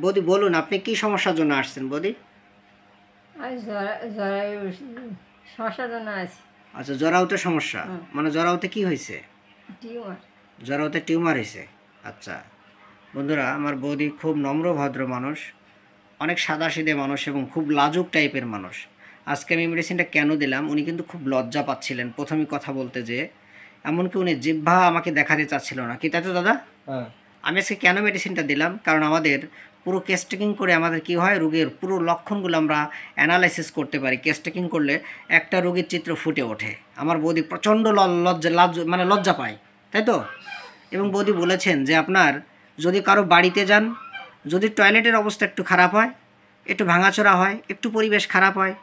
বৌদি বলুন আপনি কি সমস্যার জন্য আসছেন বৌদি? আমি সমস্যার জন্য আছি। আচ্ছা, জরাউতে সমস্যা, হুম। মানে জরাউতে কি হয়েছে? টিউমার। জরাউতে টিউমার হয়েছে। আচ্ছা বন্ধুরা, আমার বৌদি খুব নম্র ভদ্র মানুষ, অনেক সাদাসিধে মানুষ এবং খুব লাজুক টাইপের মানুষ। আজকে আমি মেডিসিনটা কেন দিলাম, উনি কিন্তু খুব লজ্জা পাচ্ছিলেন প্রথমেই কথা বলতে, যে এমনকি উনি জিহ্বা আমাকে দেখাতে চাচ্ছিল না, কি তাই তো দাদা? হ্যাঁ, আমি আজকে কেন মেডিসিনটা দিলাম, কারণ আমাদের পুরো কেস টেকিং করে আমাদের কি হয়, রোগের পুরো লক্ষণগুলো আমরা অ্যানালাইসিস করতে পারি। কেস টেকিং করলে একটা রোগীর চিত্র ফুটে ওঠে। আমার বৌদি প্রচণ্ড লজ্জা পায়, তাই তো? এবং বৌদি বলেছেন যে আপনার যদি কারো বাড়িতে যান, যদি টয়লেটের অবস্থা একটু খারাপ হয়, একটু ভাঙাচোরা হয়, একটু পরিবেশ খারাপ হয়,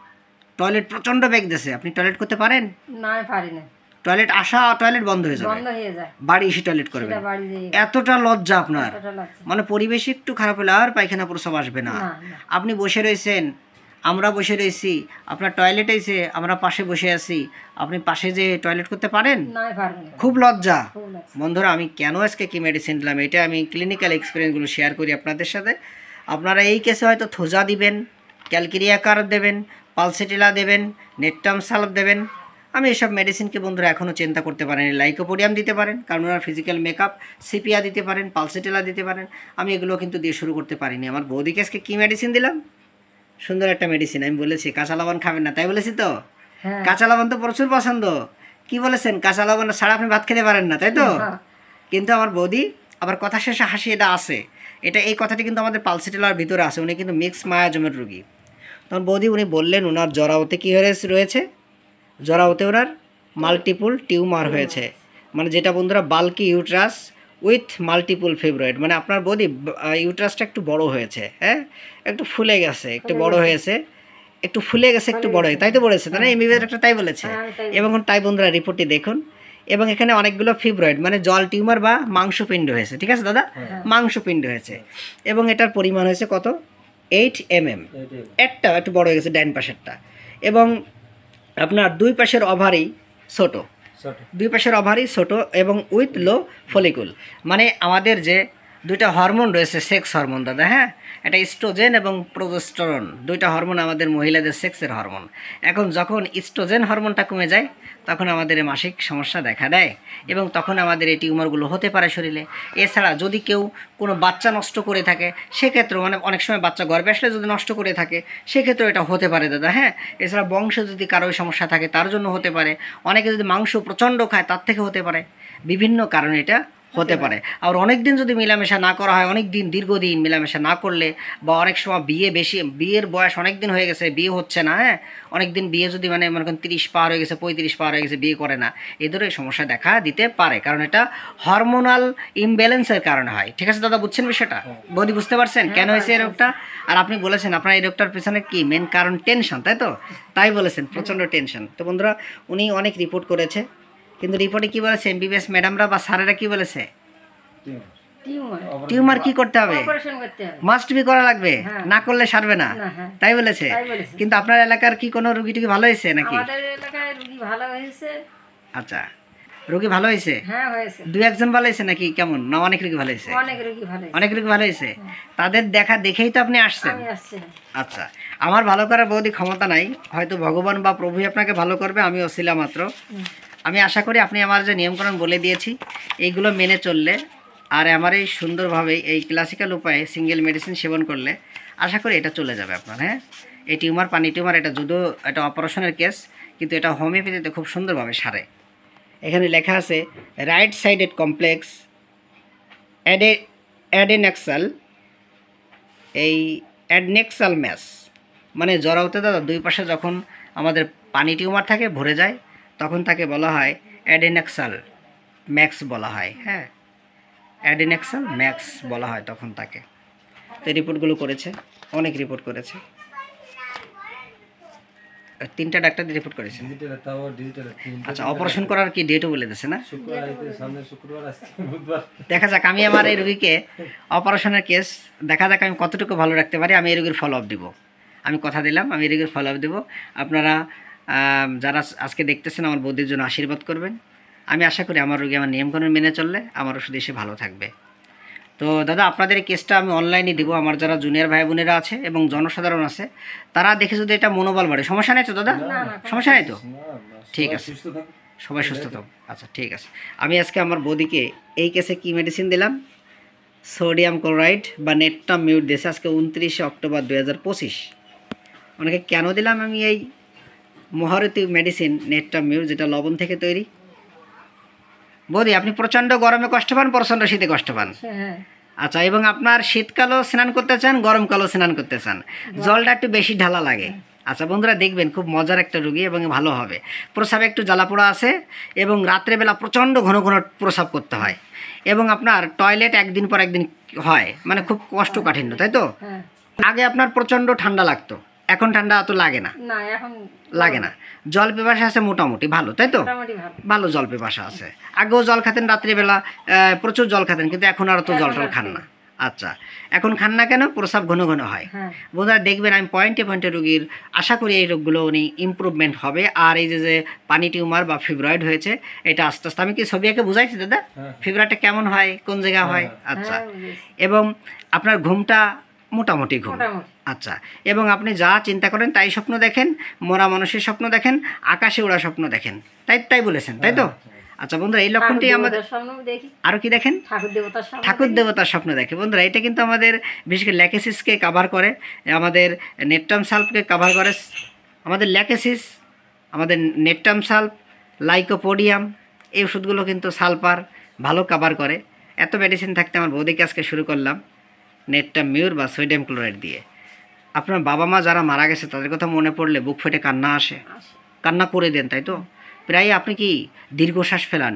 টয়লেট প্রচণ্ড বেগ দেশে, আপনি টয়লেট করতে পারেন? না, আমি পারি না। টয়লেট আসা, টয়লেট বন্ধ হয়ে যাবে, বন্ধ হয়ে যায়। বাড়ি এসে টয়লেট করবেন। সেটা বাড়ি যেয়ে এতটা লজ্জা আপনার, এতটা লাগছে। মানে পরিবেশ একটু খারাপ হলে আর পায়খানা প্রস্রাব আসবে না। না, না। আপনি বসে রয়েছেন, আমরা বসে রয়েছি, আপনার টয়লেট এসে আমরা পাশে বসে আছি, আপনি পাশে যে টয়লেট করতে পারেন? না, আমি পারবো না। খুব লজ্জা। খুব লাগছে। বন্ধুরা, আমি কেন আজকে কি মেডিসিন দিলাম, এটা আমি ক্লিনিক্যাল এক্সপিরিয়েন্সগুলো শেয়ার করি আপনাদের সাথে। আপনারা এই কেসে হয়তো থোজা দিবেন, ক্যালকেরিয়া কার্ভ দেবেন, পালসেটিলা দেবেন, নেটটাম সালভ দেবেন। আমি এসব মেডিসিনকে বন্ধুরা এখনও চিন্তা করতে পারেন। লাইকোপোডিয়াম দিতে পারেন, কারণ ওনার ফিজিক্যাল মেকআপ, সিপিয়া দিতে পারেন, পালসেটিলা দিতে পারেন। আমি এগুলো কিন্তু দিয়ে শুরু করতে পারিনি। আমার বৌদিকে আজকে কী মেডিসিন দিলাম, সুন্দর একটা মেডিসিন। আমি বলেছি কাঁচা লবণ খাবেন না, তাই বলেছি তো? হ্যাঁ। কাঁচা লবণ তো প্রচুর পছন্দ। কি বলেছেন, কাঁচা লবণ ছাড়া আপনি ভাত খেতে পারেন না, তাই তো? হ্যাঁ। কিন্তু আমার বৌদি আবার কথা শেষে হাসি, এটা আছে, এই কথাটি কিন্তু আমাদের পালসেটিলার ভিতরে আছে। উনি কিন্তু মিক্স মায়াজমের রোগী। তখন বৌদি উনি বললেন ওনার জরাউতে কী রয়েছে, জরাউতে ওনার মাল্টিপুল টিউমার হয়েছে, মানে যেটা বন্ধুরা বাল্কি ইউট্রাস উইথ মাল্টিপুল ফিব্রয়েড। মানে আপনার বৌদি ইউট্রাসটা একটু বড় হয়েছে, হ্যাঁ, একটু ফুলে গেছে, একটু বড় হয়েছে, একটু ফুলে গেছে, একটু বড় হয়েছে, তাই তো বলেছে, তাই না? এমবিবিএস একটা তাই বলেছে। হ্যাঁ, আমি তাই এবং তাই বন্ধুরা রিপোর্টটি দেখুন। এবং এখানে অনেকগুলো ফিব্রয়েড মানে জল টিউমার বা মাংসপিণ্ড হয়েছে, ঠিক আছে দাদা? মাংসপিণ্ড হয়েছে। এবং এটার পরিমাণ হয়েছে কত, 8 mm। একটা একটু বড় হয়ে গেছে ডাইন পাশেরটা। এবং আপনার দুই পাশের ওভারি ছোট, দুই পাশের ওভারি ছোট এবং উইথ লো ফলিকুল। মানে আমাদের যে দুইটা হরমোন রয়েছে, সেক্স হরমোন দাদা, হ্যাঁ, এটা ইস্ট্রোজেন এবং প্রোজেস্টেরন, দুইটা হরমোন আমাদের মহিলাদের সেক্সের হরমোন। এখন যখন ইস্ট্রোজেন হরমোনটা কমে যায় তখন আমাদের মাসিক সমস্যা দেখা দেয় এবং তখন আমাদের এই টিউমারগুলো হতে পারে শরীরে। এছাড়া যদি কেউ কোনো বাচ্চা নষ্ট করে থাকে সেক্ষেত্রেও, মানে অনেক সময় বাচ্চা গর্ভে আসলে যদি নষ্ট করে থাকে সেক্ষেত্রেও এটা হতে পারে দাদা, হ্যাঁ। এছাড়া বংশে যদি কারো সমস্যা থাকে তার জন্য হতে পারে, অনেকে যদি মাংস প্রচণ্ড খায় তার থেকে হতে পারে, বিভিন্ন কারণে এটা হতে পারে। আর অনেক দিন যদি মেলামেশা না করা হয়, অনেক দিন দীর্ঘদিন মেলামেশা না করলে, বা অনেক সময় বিয়ের বয়স অনেক দিন হয়ে গেছে, বিয়ে হচ্ছে না, হ্যাঁ, অনেক দিন বিয়ে যদি মানে মনে করেন 30 পার হয়ে গেছে, 35 পার হয়ে গেছে, বিয়ে করে না, এ ধরনের সমস্যা দেখা দিতে পারে, কারণ এটা হরমোনাল ইমব্যালেন্সের কারণে হয়। ঠিক আছে দাদা, বুঝছেন বিষয়টা? বৌদি বুঝতে পারছেন কেন হয়েছে এই রোগটা? আর আপনি বলেছেন আপনার এই রোগটার পেছনে কি মেন কারণ, টেনশন, তাই তো? তাই বলেছেন, প্রচণ্ড টেনশন। তো বন্ধুরা, উনি অনেক রিপোর্ট করেছে, কিন্তু রিপোর্টে কী বলেছে এমবিবিএস ম্যাডামরা বা স্যারেরা কী বলেছে, টিউমার কি করতে হবে, অপারেশন করতে হবে। মাস্ট বি করা লাগবে, হ্যাঁ। না করলে সারবে না, না, হ্যাঁ। তাই বলেছে। তাই বলেছে। কিন্তু আপনার এলাকার কি কোনো রুগী টুগী ভালো হয়েছে নাকি? আমাদের এলাকায় রুগী ভালো হয়েছে। আচ্ছা, রুগী ভালো হয়েছে, হ্যাঁ, হয়েছে। দুই একজন ভালো হয়েছে নাকি, কেমন না অনেক রুগী ভালো হয়েছে? অনেক রুগী ভালো হয়েছে। অনেক রুগী ভালো হয়েছে, তাদের দেখেই তো আপনি আসছেন। আমি আসছি। আচ্ছা, আমার ভালো করার বৌদি ক্ষমতা নাই, হয়তো ভগবান বা প্রভুই আপনাকে ভালো করবে, আমি অছিলা মাত্র। আমি আশা করি আপনি আমার যে নিয়মকানুন বলে দিয়েছি এইগুলো মেনে চললে, আর আমার এই সুন্দরভাবে এই ক্লাসিক্যাল উপায়ে সিঙ্গেল মেডিসিন সেবন করলে আশা করি এটা চলে যাবে আপনার, হ্যাঁ। এই টিউমার, পানি টিউমার, এটা যদিও এটা অপারেশনের কেস, কিন্তু এটা হোমিওপ্যাথিতে খুব সুন্দরভাবে সারে। এখানে লেখা আছে রাইট সাইডেড কমপ্লেক্স অ্যাডেনেক্সাল, এই অ্যাডনেক্সাল ম্যাস, মানে জরাউতে দাদা দুই পাশে যখন আমাদের পানি টিউমার থাকে, ভরে যায়, তখন তাকে বলা হয় অ্যাডেনেক্সাল ম্যাক্স বলা হয়, হ্যাঁ, অ্যাডেনেক্সাল ম্যাক্স বলা হয় তখন তাকে। তো রিপোর্টগুলো করেছে, অনেক রিপোর্ট করেছে, 3টা ডাক্তার রিপোর্ট করেছে। আচ্ছা, অপারেশন করার কি ডেটও বলে দিয়েছে না? দেখা যাক, আমি আমার এই রোগীকে অপারেশনের কেস দেখা যাক আমি কতটুকু ভালো রাখতে পারি। আমি এই রোগীর ফলো আপ দেবো, আমি কথা দিলাম আমি এই রোগীর ফলো আপ দেবো। আপনারা যারা আজকে দেখতেছেন আমার বৌদির জন্য আশীর্বাদ করবেন। আমি আশা করি আমার রোগী আমার নিয়মকানুন মেনে চললে আমার ওষুধ এসে ভালো থাকবে। তো তো দাদা আপনাদের এই কেসটা আমি অনলাইনে দিব, আমার যারা জুনিয়র ভাই বোনেরা আছে এবং জনসাধারণ আছে তারা দেখে যদি এটা মনোবল বাড়ে। সমস্যা নেই তো দাদা? সমস্যা নেই তো? ঠিক আছে, সবাই সুস্থ থাকুন। আচ্ছা ঠিক আছে। আমি আজকে আমার বৌদিকে এই কেসে কি মেডিসিন দিলাম, সোডিয়াম ক্লোরাইড বা নেটটাম মিউট দিয়েছে আজকে 29 অক্টোবর 2025। ওনাকে কেন দিলাম আমি এই মহারতী মেডিসিন নেটটাম মিউট, যেটা লবণ থেকে তৈরি। বৌদি আপনি প্রচণ্ড গরমে কষ্ট পান, প্রচণ্ড শীতে কষ্ট পান। হ্যাঁ আচ্ছা, এবং আপনার শীতকালও স্নান করতে চান, গরমকালও স্নান করতে চান, জলটা একটু বেশি ঢালা লাগে। আচ্ছা বন্ধুরা দেখবেন খুব মজার একটা রুগী এবং ভালো হবে। প্রস্রাবে একটু জ্বালাপোড়া আছে এবং রাত্রেবেলা প্রচণ্ড ঘন ঘন প্রস্রাব করতে হয় এবং আপনার টয়লেট একদিন পর একদিন হয়, মানে খুব কষ্টকাঠিন্য, তাই তো? হ্যাঁ আগে আপনার প্রচণ্ড ঠান্ডা লাগতো, এখন ঠান্ডা অত লাগে না। না এখন লাগে না। জল পিপাসা আছে মোটামুটি ভালো, তাই তো? মোটামুটি ভালো। ভালো জল পিপাসা আছে। আগেও জল খেতেন রাত্রিবেলা, প্রচুর জল খেতেন, কিন্তু এখন আর তো জল টল খান না। আচ্ছা, এখন খান না কেন? প্রস্রাব ঘন ঘন হয়। হ্যাঁ বন্ধুরা দেখবেন আমি পয়েন্টে পয়েন্টে রুগীর আশা করি এই রোগগুলো উনি ইমপ্রুভমেন্ট হবে। আর এই যে পানি টিউমার বা ফিব্রয়েড হয়েছে, এটা আস্তে আস্তে আমি কি ছবি এঁকে বুঝাইছি দাদা? ফিব্রয়েডটা কেমন হয়, কোন জায়গা হয়। আচ্ছা, হ্যাঁ বুঝেছি। এবং আপনার ঘুমটা মোটামুটি ঘুম। মোটামুটি আচ্ছা, এবং আপনি যা চিন্তা করেন তাই স্বপ্ন দেখেন, মরা মানুষের স্বপ্ন দেখেন, আকাশে ওড়া স্বপ্ন দেখেন, তাই তাই বলেছেন, তাই তো? আচ্ছা বন্ধুরা এই লক্ষণটি আমাদের ঠাকুর স্বপ্ন দেখি, আরও কি দেখেন? ঠাকুর দেবতার স্বপ্ন ঠাকুর দেখি। দেবতার স্বপ্ন দেখে। বন্ধুরা এটা কিন্তু আমাদের বিশেষ করে ল্যাকেসিসকে কাভার করে, আমাদের নেটটাম সালফকে কাভার করে, আমাদের ল্যাকেসিস, আমাদের নেটটাম সালফ, লাইকোপোডিয়াম, এই ওষুধগুলো কিন্তু সালফার ভালো কাভার করে। এত মেডিসিন থাকতে আমার বৌদিকে আজকে শুরু করলাম নেটটাম মিউর বা সোডিয়াম ক্লোরাইড দিয়ে। আপনার বাবা মা যারা মারা গেছে তাদের কথা মনে পড়লে বুক ফেটে কান্না আসে, আসে। কান্না করে দেন, তাই তো? প্রায় আপনি কি দীর্ঘশ্বাস ফেলান,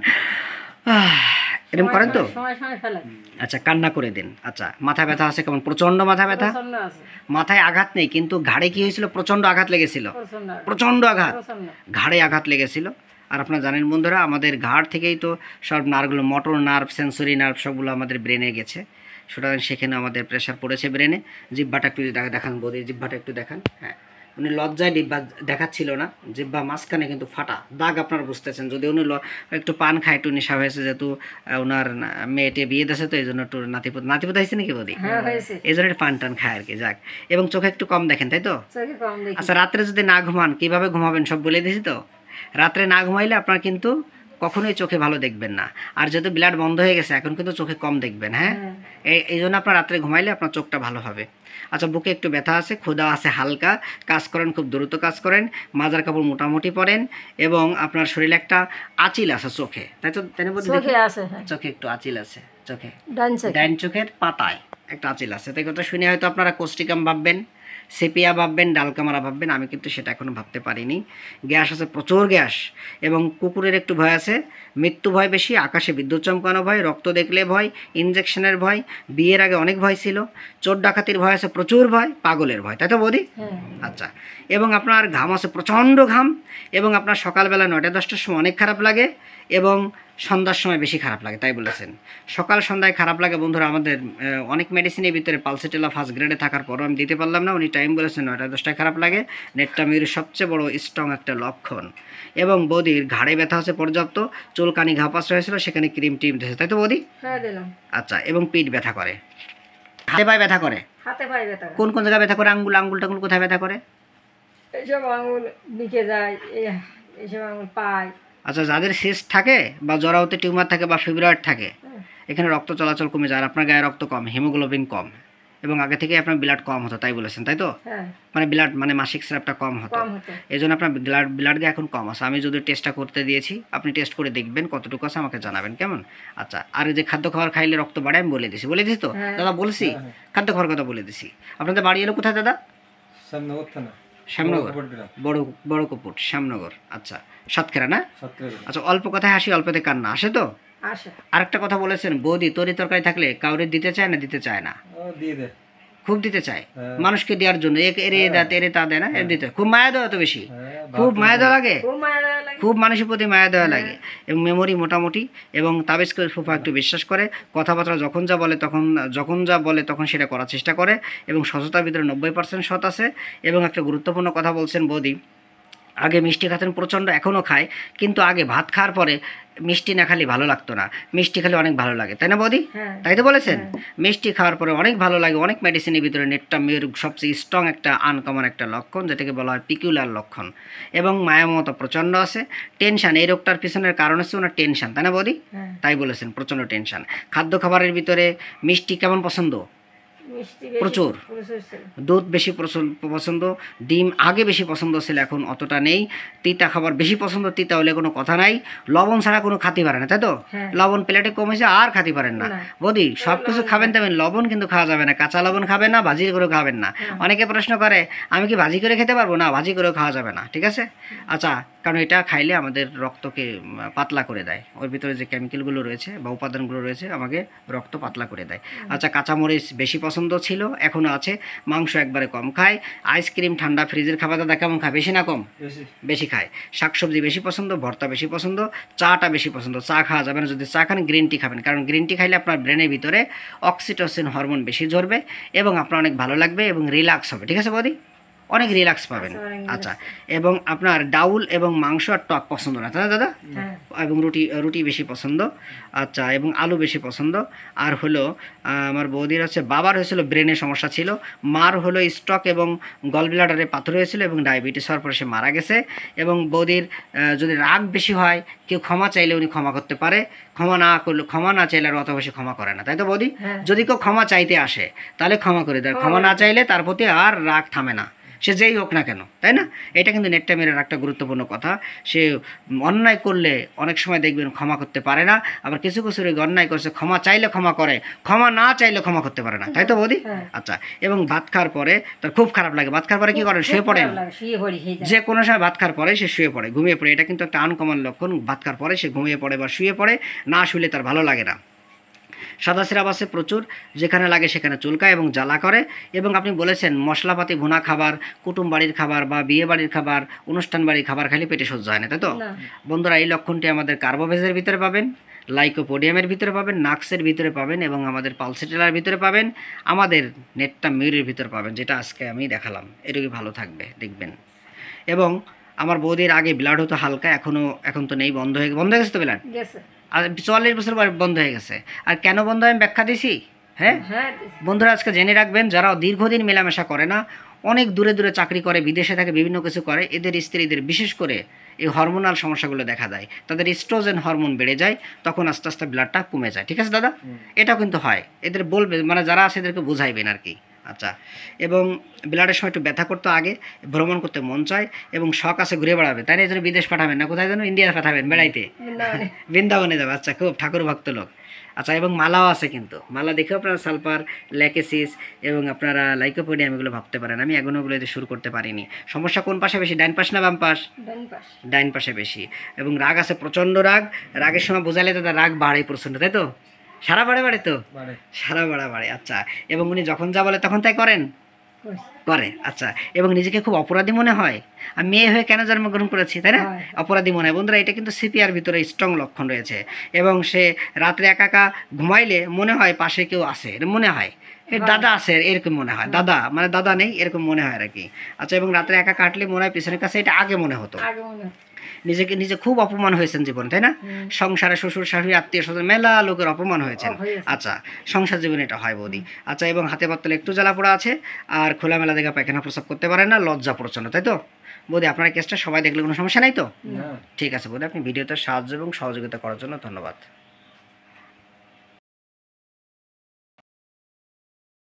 এরকম করেন তো? সময় সময় ফেলে আচ্ছা, কান্না করে দেন। আচ্ছা, মাথা ব্যথা আছে কেমন? প্রচণ্ড মাথা ব্যথা। প্রচন্ড আছে, মাথায় আঘাত নেই, কিন্তু ঘাড়ে কি হয়েছিল? প্রচণ্ড আঘাত লেগেছিল, প্রচন্ড আছে, প্রচণ্ড আঘাত, প্রচন্ড। ঘাড়ে আঘাত লেগেছিল। আর আপনারা জানেন বন্ধুরা, আমাদের ঘাড় থেকেই তো সব নার্ভগুলো, মোটর নার্ভ, সেন্সরি নার্ভ সবগুলো আমাদের ব্রেনে গেছে, সুতরাং সেখানে আমাদের প্রেশার পড়েছে ব্রেনে। জিহ্বাটা একটু দেখান বৌদি, জিহ্বাটা একটু দেখান। হ্যাঁ, উনি লজ্জায় ডিব্বা দেখাচ্ছিল না, জিহ্বা মাঝখানে কিন্তু ফাটা দাগ আপনারা বুঝতেছেন। যদি উনি একটু পান খায়, একটু নেশা হয়েছে, যেহেতু ওনার মেয়েটে বিয়ে দিয়েছে, তো এই জন্য একটু নাতিপুত হয়েছে নাকি বৌদি? হ্যাঁ হয়েছে, এই জন্য একটু পান টান খায় আর কি। যাক, এবং চোখে একটু কম দেখেন, তাই তো? চোখে কম দেখি। আচ্ছা, রাত্রে যদি না ঘুমান কিভাবে ঘুমাবেন সব বলে দিয়েছি তো। রাত্রে না ঘুমাইলে আপনার কিন্তু কখনোই চোখে ভালো দেখবেন না। আর যেহেতু ব্লাড বন্ধ হয়ে গেছে এখন কিন্তু চোখে কম দেখবেন। হ্যাঁ, এই জন্য আপনার রাত্রে ঘুমাইলে আপনার চোখটা ভালো হবে। আচ্ছা, বুকে একটু ব্যথা আছে, ক্ষুধা আছে হালকা, কাজ করেন খুব দ্রুত কাজ করেন, মাজার কাপড় মোটামুটি পরেন, এবং আপনার শরীরে একটা আঁচিল আছে চোখে, তাই তো? তাই না বৌদি? চোখে আছে, হ্যাঁ চোখে একটু আঁচিল আছে, চোখে ডান চোখে। ডাইন চোখের পাতায় একটা আঁচিল আছে। তাই কথা শুনে হয়তো আপনারা কোস্টিকাম ভাববেন, সেপিয়া ভাববেন, ডালকামারা ভাববেন, আমি কিন্তু সেটা এখনও ভাবতে পারিনি। গ্যাস আছে, প্রচুর গ্যাস, এবং কুকুরের একটু ভয় আছে, মৃত্যু ভয় বেশি, আকাশে বিদ্যুৎ চমকানো ভয়, রক্ত দেখলে ভয়, ইনজেকশনের ভয়, বিয়ের আগে অনেক ভয় ছিল, চোর ডাকাতির ভয় আছে, প্রচুর ভয়, পাগলের ভয়, তাই তো বৌদি? হ্যাঁ আচ্ছা, এবং আপনার ঘাম আছে, প্রচণ্ড ঘাম, এবং আপনার সকালবেলা 9টা-10টার সময় অনেক খারাপ লাগে, এবং সন্ধ্যার সময় বেশি খারাপ লাগে, তাই বলেছেন। সকাল সন্ধ্যায় খারাপ লাগে বন্ধুরা। আমাদের অনেক মেডিসিনের ভিতরে পালসেটেলা ফার্স্ট গ্রেডে থাকার পরও আমি দিতে পারলাম না, উনি টাইম বলেছেন 9টা-10টায় খারাপ লাগে। নেটটামির সবচেয়ে বড় স্ট্রং একটা লক্ষণ। এবং বৌদির ঘাড়ে ব্যথা আছে পর্যাপ্ত, চুলকানি ঘাপাস হয়েছিল, সেখানে ক্রিম টিম দিয়েছে, তাই তো বৌদি? হ্যাঁ দিলাম। আচ্ছা, এবং পিঠ ব্যথা করে, হাতে পায়ে ব্যথা করে। হাতে পায়ে ব্যথা, কোন কোন জায়গায় ব্যথা করে? আঙ্গুল টাঙ্গুল কোথায় ব্যথা করে? এইসব আঙুল বিকে যায়, এইসব আঙুল পায়। আচ্ছা, যাদের সিস্ট থাকে বা জরাউতে টিউমার থাকে বা ফিব্রয়েড থাকে, হ্যাঁ এখানে রক্ত চলাচল কমে যায়, আর আপনার গায়ে রক্ত কম, হিমোগ্লোবিন কম, এবং আগে থেকে আপনার ব্লাড কম হতো, তাই বলেছেন, তাই তো? হ্যাঁ মানে ব্লাড মানে মাসিক স্রাবটা কম হতো, কম হতো। এই জন্য আপনার ব্লাড দিয়ে এখন কম আছে। আমি যদি টেস্টটা করতে দিয়েছি, আপনি টেস্ট করে দেখবেন কতটুকু আছে, আমাকে জানাবেন, কেমন? আচ্ছা, আর এই যে খাদ্য খাবার খাইলে রক্ত বাড়ে, আমি বলে দিছি তো হ্যাঁ। দাদা? বলছি খাদ্য খাওয়ার কথা বলে দিছি। আপনাদের বাড়ি এলো কোথায় দাদা? শ্যামনগর, বড় কপুট, শ্যামনগর। আচ্ছা, সাতক্ষীরা না? আচ্ছা, অল্প কথায় হাসি, অল্পতে কান্না আসে তো। আসে। আরেকটা কথা বলেছেন, বৌদি তরি তরকারি থাকলে কাউরে দিতে চায় না? দিতে চায় না? খুব দিতে চায় মানুষকে দেওয়ার জন্য, এরে তা দেয় না, এর দিতে খুব মায়া দেওয়া, তো বেশি খুব মায়া দেওয়া লাগে, খুব মায়া লাগে, খুব মানুষের প্রতি মায়া দেওয়া লাগে, এবং মেমোরি মোটামুটি, এবং তাবিজ করে ফুফা একটু বিশ্বাস করে, কথাবার্তা যখন যা বলে তখন সেটা করার চেষ্টা করে, এবং সততার ভিতরে 90% সৎ আছে। এবং একটা গুরুত্বপূর্ণ কথা বলছেন বৌদি, আগে মিষ্টি খেতেন প্রচণ্ড, এখনও খায়, কিন্তু আগে ভাত খাওয়ার পরে মিষ্টি না খালি ভালো লাগতো না, মিষ্টি খেলে অনেক ভালো লাগে, তাই না বৌদি? হ্যাঁ। তাই তো বলেছেন? মিষ্টি খাওয়ার পরে অনেক ভালো লাগে, অনেক মেডিসিনের ভিতরে নেটটা মেয়ের সবচেয়ে স্ট্রং একটা আনকমন একটা লক্ষণ, যেটাকে বলা হয় পিকুলার লক্ষণ। এবং মায়া মমতা প্রচণ্ড আছে। টেনশন, এই রোগটার পিছনের কারণ হচ্ছে ওনার টেনশন, তাই না বৌদি? হ্যাঁ। তাই বলেছেন, প্রচণ্ড টেনশন। খাদ্য খাবারের ভিতরে মিষ্টি কেমন পছন্দ? মিষ্টি প্রচুর। প্রচুর ছিল। দুধ বেশি পছন্দ, ডিম আগে বেশি পছন্দ ছিল, এখন অতটা নেই। তিতা খাবার বেশি পছন্দ, তিতা হলে কোনো কথা নাই। লবণ ছাড়া কোনো খাতে পারে না, তাই তো? হ্যাঁ। লবণ প্লেটে কমেছে আর খাতে পারেন না। না। বৌদি সব কিছু খাবেন তবে লবণ কিন্তু খাওয়া যাবে না, কাঁচা লবণ খাবেন না, ভাজি করে খাবেন না। অনেকে প্রশ্ন করে আমি কি ভাজি করে খেতে পারবো? না, ভাজি করেও খাওয়া যাবে না, ঠিক আছে? আচ্ছা, কারণ এটা খাইলে আমাদের রক্তকে পাতলা করে দেয়, ওর ভিতরে যে কেমিক্যালগুলো রয়েছে বা উপাদানগুলো রয়েছে আমাকে রক্ত পাতলা করে দেয়। আচ্ছা, কাঁচামরিচ বেশি পছন্দ ছিল, এখনও আছে। মাংস একবারে কম খায়। আইসক্রিম, ঠান্ডা ফ্রিজের খাবার দাদা কেমন খায়? বেশি না কম? বেশি খায়। শাকসবজি বেশি পছন্দ, ভর্তা বেশি পছন্দ, চাটা বেশি পছন্দ। চা খাওয়া যাবে না, যদি চা খান গ্রিন টি খাবেন, কারণ গ্রিন টি খাইলে আপনার ব্রেনের ভিতরে অক্সিটোসিন হরমোন বেশি ঝরবে এবং আপনার অনেক ভালো লাগবে এবং রিল্যাক্স হবে, ঠিক আছে বৌদি? অনেক রিল্যাক্স পাবেন। আচ্ছা, এবং আপনার ডাউল এবং মাংস আর টক পছন্দ না, তাই না দাদা? হ্যাঁ। এবং রুটি বেশি পছন্দ। আচ্ছা, এবং আলু বেশি পছন্দ। আর হলো আমার বৌদির হচ্ছে, বাবার হয়েছিল ব্রেনের সমস্যা ছিল, মার হলো স্ট্রোক এবং গল ব্লাডারে পাথর হয়েছিল এবং ডায়াবেটিস হওয়ার পরে সে মারা গেছে। এবং বৌদির যদি রাগ বেশি হয়, কেউ ক্ষমা চাইলে উনি ক্ষমা করতে পারে, ক্ষমা না চাইলে আর অত বেশি ক্ষমা করে না, তাই তো বৌদি? হ্যাঁ। যদি কেউ ক্ষমা চাইতে আসে তাহলে ক্ষমা করে দেয়, ক্ষমা না চাইলে তার প্রতি আর রাগ থামে না, সে যেই হোক না কেন, তাই না? এটা কিন্তু নেটটা মেয়ের একটা গুরুত্বপূর্ণ কথা। সে অন্যায় করলে অনেক সময় দেখবেন ক্ষমা করতে পারে না, আবার কিছু কিছু অন্যায় করছে ক্ষমা চাইলে ক্ষমা করে, ক্ষমা না চাইলে ক্ষমা করতে পারে না, তাই তো বৌদি? হ্যাঁ। আচ্ছা, এবং ভাত খাওয়ার পরে তার খুব খারাপ লাগে, ভাত খাওয়ার পরে কি করেন? শুয়ে পড়েন। শুয়ে পড়ি খেয়ে যায়। যে কোনো সময় ভাত খাওয়ার পরে সে শুয়ে পড়ে, ঘুমিয়ে পড়ে, এটা কিন্তু একটা আনকমন লক্ষণ। ভাত খাওয়ার পরে সে ঘুমিয়ে পড়ে বা শুয়ে পড়ে, না শুলে তার ভালো লাগে না। সাদা সিরাপ আছে প্রচুর, যেখানে লাগে সেখানে চুলকায় এবং জ্বালা করে। এবং আপনি বলেছেন মশলাপাতি ভুনা খাবার, কুটুম বাড়ির খাবার বা বিয়ে বাড়ির খাবার, অনুষ্ঠান বাড়ির খাবার খাইলে পেটে সহ্য হয় না, তাই তো? না। বন্ধুরা, এই লক্ষণটি আমাদের কার্বোভেজের ভিতরে পাবেন, লাইকোপোডিয়ামের ভিতরে পাবেন, নাক্সের ভিতরে পাবেন এবং আমাদের পালসিটেলার ভিতরে পাবেন, আমাদের নেটটা মিউরের ভিতরে পাবেন, যেটা আজকে আমি দেখালাম। এটুকুই ভালো থাকবে, দেখবেন। এবং আমার বৌদির আগে ব্লাড হতো হালকা, এখন তো নেই, বন্ধ হয়ে গেছে তো ব্লাড, গেছে। আর 44 বছর পর বন্ধ হয়ে গেছে। আর কেন বন্ধ হয় আমি ব্যাখ্যা দিছি, হ্যাঁ? হ্যাঁ। বন্ধুরা, আজকে জেনে রাখবেন, যারা দীর্ঘদিন মেলামেশা করে না, অনেক দূরে দূরে চাকরি করে, বিদেশে থাকে, বিভিন্ন কিছু করে, এদের স্ত্রীদের বিশেষ করে এই হরমোনাল সমস্যাগুলো দেখা দেয়, তাদের ইস্ট্রোজেন হরমোন বেড়ে যায়, তখন আস্তে আস্তে ব্লাডটা কমে যায়, ঠিক আছে দাদা? এটাও কিন্তু হয়, এদের বলবে, মানে যারা আছে এদেরকে বোঝাইবেন আর কি। আচ্ছা, এবং ব্লাডের সময় একটু ব্যথা করতে, আগে ভ্রমণ করতে মন চায় এবং শখ আছে ঘুরে বেড়াবে, তাই না? এই জন্য বিদেশ পাঠাবেন না, কোথায় যেন ইন্ডিয়া পাঠাবেন বেড়াইতে, বৃন্দাবনে। বৃন্দাবনে যাবে। আচ্ছা, খুব ঠাকুর ভক্ত লোক। আচ্ছা, এবং মালাও আছে, কিন্তু মালা দেখেও আপনারা সালফার, ল্যাকেসিস এবং আপনারা লাইকোপোডিয়াম এগুলো ভাবতে পারেন। আমি এগুলো শুরু করতে পারিনি। সমস্যা কোন পাশে বেশি, ডাইন পাশ না বাম পাশ? ডান পাশ। ডাইন পাশে বেশি। এবং রাগ আছে প্রচণ্ড রাগ, রাগের সময় বোঝালে তো তার রাগ বাড়ে প্রচণ্ড, তাই তো? সারা বাড়ে তো, সারা বাড়ে। আচ্ছা, এবং উনি যখন যা বলে তখন তাই করেন, করে। আচ্ছা, এবং নিজেকে খুব অপরাধী মনে হয়, আমি মেয়ে হয়ে কেন জন্মগ্রহণ করেছি, তাই না? হয়। অপরাধী মনে হয়। বন্ধুরা, এটা কিন্তু সিপিআর ভিতরে স্ট্রং লক্ষণ রয়েছে। এবং সে রাত্রে একা একা ঘুমাইলে মনে হয় পাশে কেউ আছে, এরকম মনে হয়, এর দাদা আছে এরকম মনে হয়, দাদা মানে দাদা নেই এরকম মনে হয় আর কি। আচ্ছা, এবং রাত্রে একা কাটলে মনে হয় পিছনের কাছে, এটা আগে মনে হতো। আগে মনে হয়। নিজে খুব অপমান হয়েছেন জীবনে, তাই না? সংসারে শ্বশুর শাশুড়ি আত্মীয় স্বজন মেলা লোকের অপমান হয়েছেন। আচ্ছা, সংসার জীবনে এটা হয় বৌদি। আচ্ছা, এবং হাতে পাতলে একটু জ্বালা পোড়া আছে, আর খোলামেলা জায়গা পায়খানা প্রস্রাব করতে পারেন না, লজ্জা প্রচন্ড, তাই তো বৌদি? আপনার কেসটা সবাই দেখলে কোনো সমস্যা নাই তো? ঠিক আছে বৌদি, আপনি ভিডিওতে সাহায্য এবং সহযোগিতা করার জন্য ধন্যবাদ।